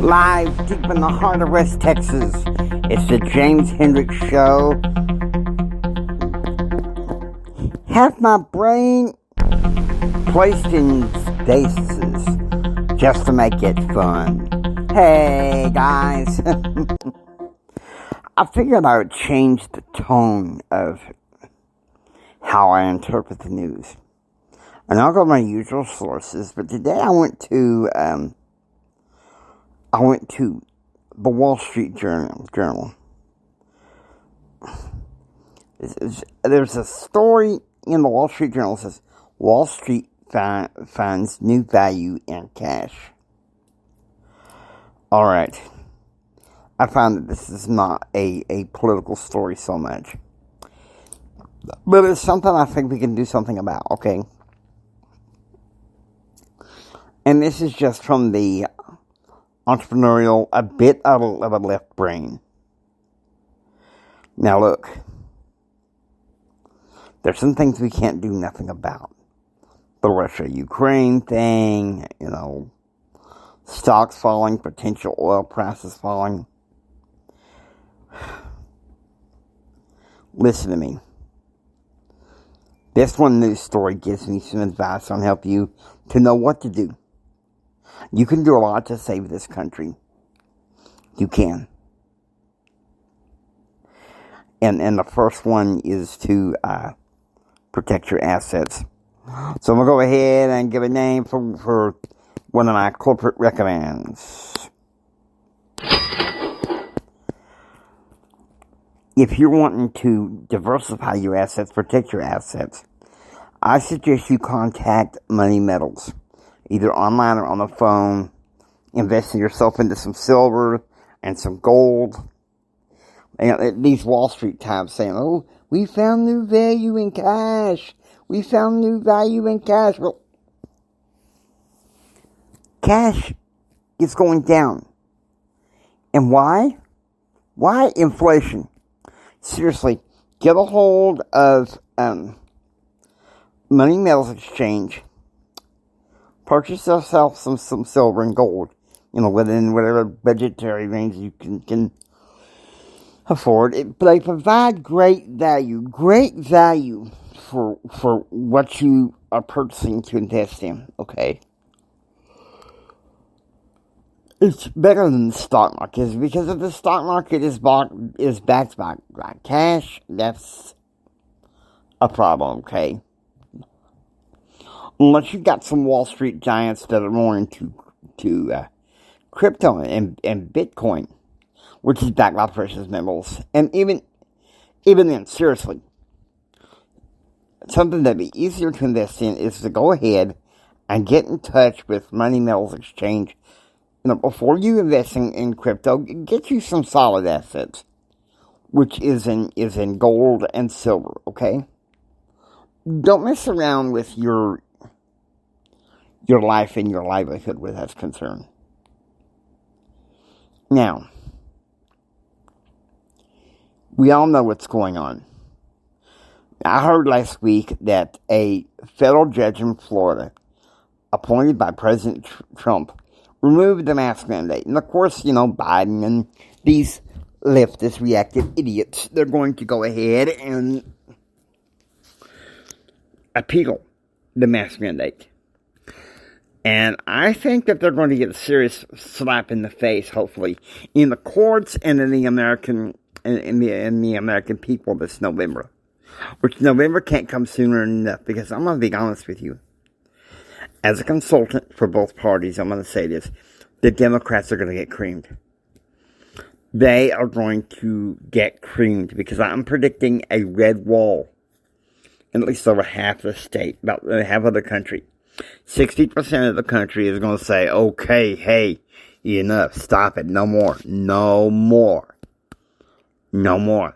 Live deep in the heart of West Texas, it's the James Hendricks Show. Have my brain placed in stasis just to make it fun. Hey guys, I figured I would change the tone of how I interpret the news. And I'll go to my usual sources, but today I went to the Wall Street Journal. There's a story in the Wall Street Journal that says Wall Street finds new value in cash. Alright. I found that this is not a political story so much. But it's something I think we can do something about, okay? And this is just from the entrepreneurial, a bit of a left brain. Now look, there's some things we can't do nothing about. The Russia-Ukraine thing, stocks falling, potential oil prices falling. Listen to me. This one news story gives me some advice on help you to know what to do. You can do a lot to save this country. You can. And the first one is to protect your assets. So I'm going to go ahead and give a name for one of my corporate recommends. If you're wanting to diversify your assets, protect your assets, I suggest you contact Money Metals. Either online or on the phone, investing yourself into some silver and some gold. And these Wall Street types saying, oh, we found new value in cash. We found new value in cash. Well, cash is going down. And why? Why? Inflation. Seriously, get a hold of Money Metals Exchange. Purchase yourself some silver and gold, within whatever budgetary range you can afford. But they provide great value for what you are purchasing to invest in, okay? It's better than the stock market, because if the stock market is backed by cash, that's a problem, okay? Unless you've got some Wall Street giants that are more into crypto and Bitcoin, which is backed by precious metals. And even then, seriously, something that'd be easier to invest in is to go ahead and get in touch with Money Metals Exchange. Before you investing in crypto, get you some solid assets, which is in gold and silver, okay? Don't mess around with your life and your livelihood where that's concerned. Now, we all know what's going on. I heard last week that a federal judge in Florida, appointed by President Trump, removed the mask mandate. And of course, Biden and these leftist reactive idiots, they're going to go ahead and appeal the mask mandate. And I think that they're going to get a serious slap in the face, hopefully, in the courts and in the American people this November. Which November can't come sooner enough, because I'm going to be honest with you. As a consultant for both parties, I'm going to say this. The Democrats are going to get creamed. They are going to get creamed, because I'm predicting a red wall in at least over half the state, about half of the country. 60% of the country is going to say, okay, hey, enough, stop it, no more, no more, no more.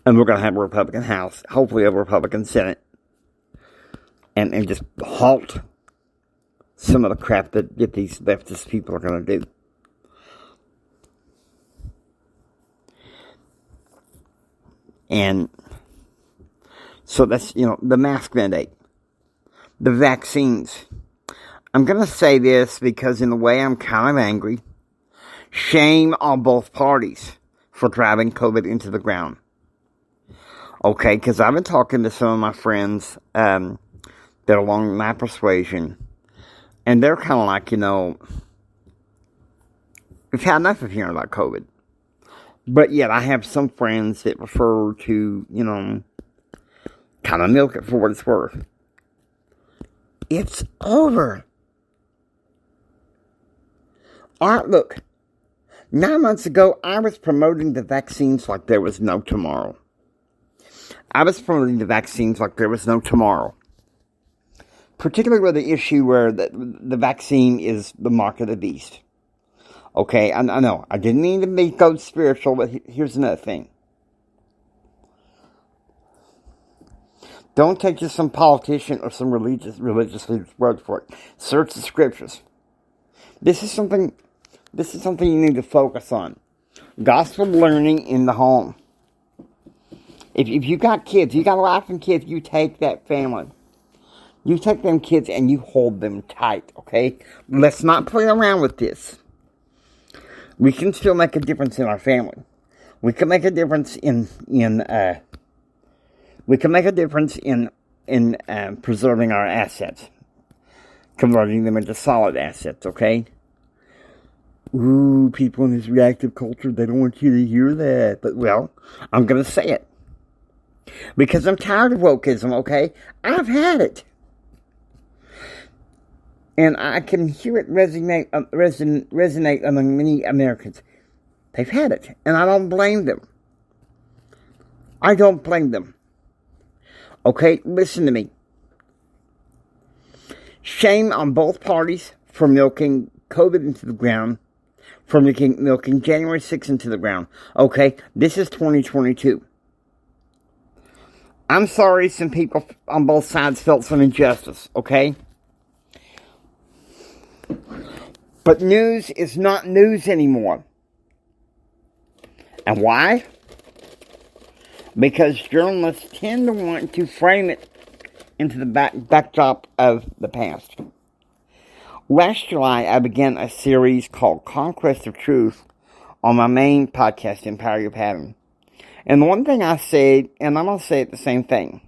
And we're going to have a Republican House, hopefully a Republican Senate, and just halt some of the crap that these leftist people are going to do. And so that's, the mask mandate. The vaccines. I'm going to say this because in a way I'm kind of angry. Shame on both parties for driving COVID into the ground. Okay, because I've been talking to some of my friends that are along my persuasion, and they're kind of like, we've had enough of hearing about COVID. But yet I have some friends that prefer to, kind of milk it for what it's worth. It's over. Alright, look. 9 months ago, I was promoting the vaccines like there was no tomorrow. Particularly with the issue where the vaccine is the mark of the beast. Okay, I know. I didn't mean to go spiritual, but here's another thing. Don't take just some politician or some religious leader's word for it. Search the scriptures. This is something you need to focus on. Gospel learning in the home. If you got kids, you got a wife and kids, you take that family. You take them kids and you hold them tight, okay? Let's not play around with this. We can still make a difference in our family. We can make a difference in preserving our assets, converting them into solid assets, okay? Ooh, people in this reactive culture, they don't want you to hear that. But, well, I'm going to say it. Because I'm tired of wokeism, okay? I've had it. And I can hear it resonate among many Americans. They've had it. And I don't blame them. Okay, listen to me. Shame on both parties for milking COVID into the ground. For milking January 6th into the ground. Okay, this is 2022. I'm sorry some people on both sides felt some injustice, okay? But news is not news anymore. And why? Because journalists tend to want to frame it into the backdrop of the past. Last July, I began a series called Conquest of Truth on my main podcast, Empower Your Pattern. And the one thing I said, and I'm going to say it the same thing,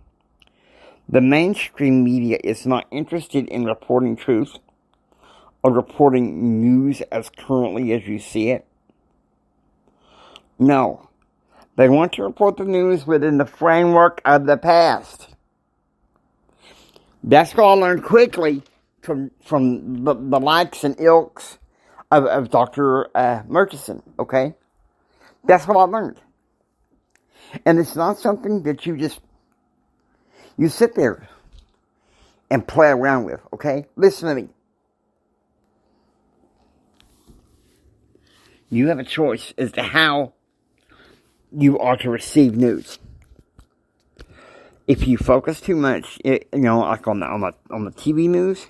the mainstream media is not interested in reporting truth or reporting news as currently as you see it. No. They want to report the news within the framework of the past. That's what I learned quickly from the likes and ilks of Dr. Murchison, okay? That's what I learned. And it's not something that you sit there and play around with, okay? Listen to me. You have a choice as to how you are to receive news. If you focus too much, like on the TV news,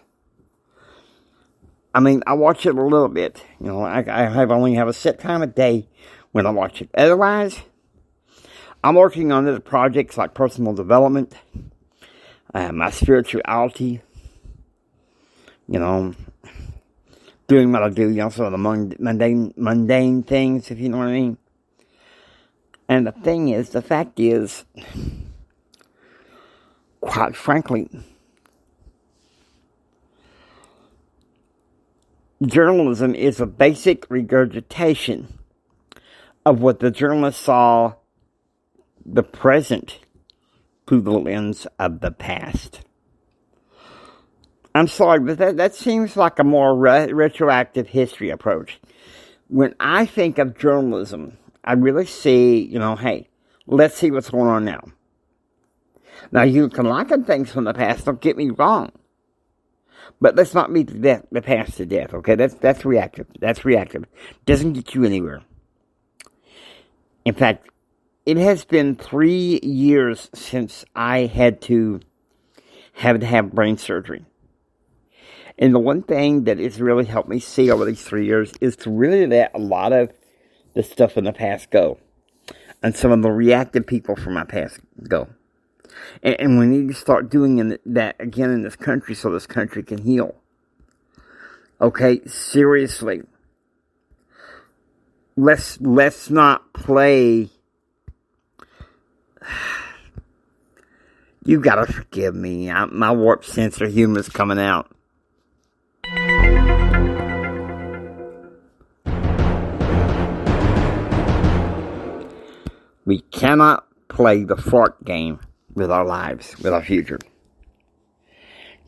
I mean, I watch it a little bit. I only have a set time of day when I watch it. Otherwise, I'm working on other projects like personal development, my spirituality, doing what I do, some of the mundane things, if you know what I mean. And the fact is, quite frankly, journalism is a basic regurgitation of what the journalist saw the present through the lens of the past. I'm sorry, but that seems like a more retroactive history approach. When I think of journalism, I really see, hey, let's see what's going on now. Now, you can liken things from the past, don't get me wrong. But let's not beat the past to death, okay? That's reactive. Doesn't get you anywhere. In fact, it has been 3 years since I had to have brain surgery. And the one thing that has really helped me see over these 3 years is to really let a lot of the stuff in the past go. And some of the reactive people from my past go. And we need to start doing that again in this country so this country can heal. Okay, seriously. Let's not play. You gotta forgive me. My warped sense of humor is coming out. We cannot play the fart game with our lives, with our future.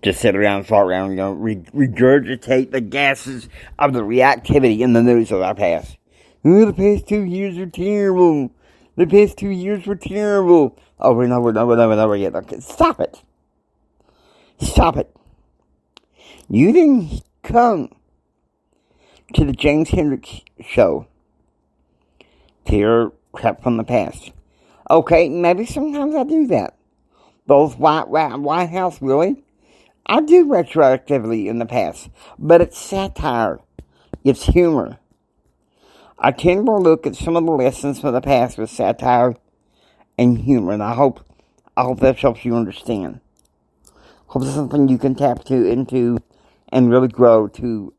Just sit around and fart around, regurgitate the gases of the reactivity in the news of our past. Oh, the past 2 years are terrible. The past 2 years were terrible. Over and over and over and over and over again. Okay, stop it. Stop it. You didn't come to the James Hendricks show to hear crap from the past. Okay, maybe sometimes I do that. Those White House, really? I do retroactively in the past. But it's satire. It's humor. I tend to look at some of the lessons from the past with satire and humor, and I hope that helps you understand. Hope it's something you can tap into and really grow to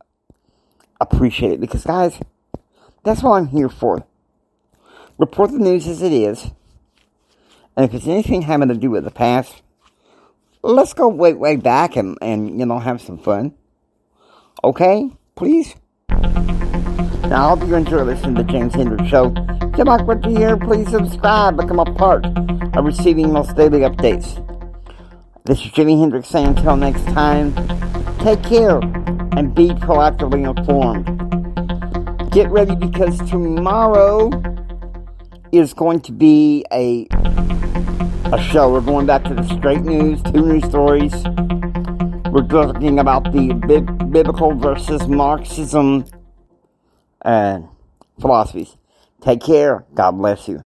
appreciate it. Because, guys, that's what I'm here for. Report the news as it is. And if it's anything having to do with the past, let's go way back and have some fun. Okay? Please? Now, I hope you enjoy listening to the James Hendricks Show. If you like what you hear, please subscribe. Become a part of receiving most daily updates. This is Jimi Hendrix saying until next time, take care and be proactively informed. Get ready because tomorrow is going to be a show. We're going back to the straight news, 2 news stories. We're talking about the biblical versus Marxism philosophies. Take care. God bless you.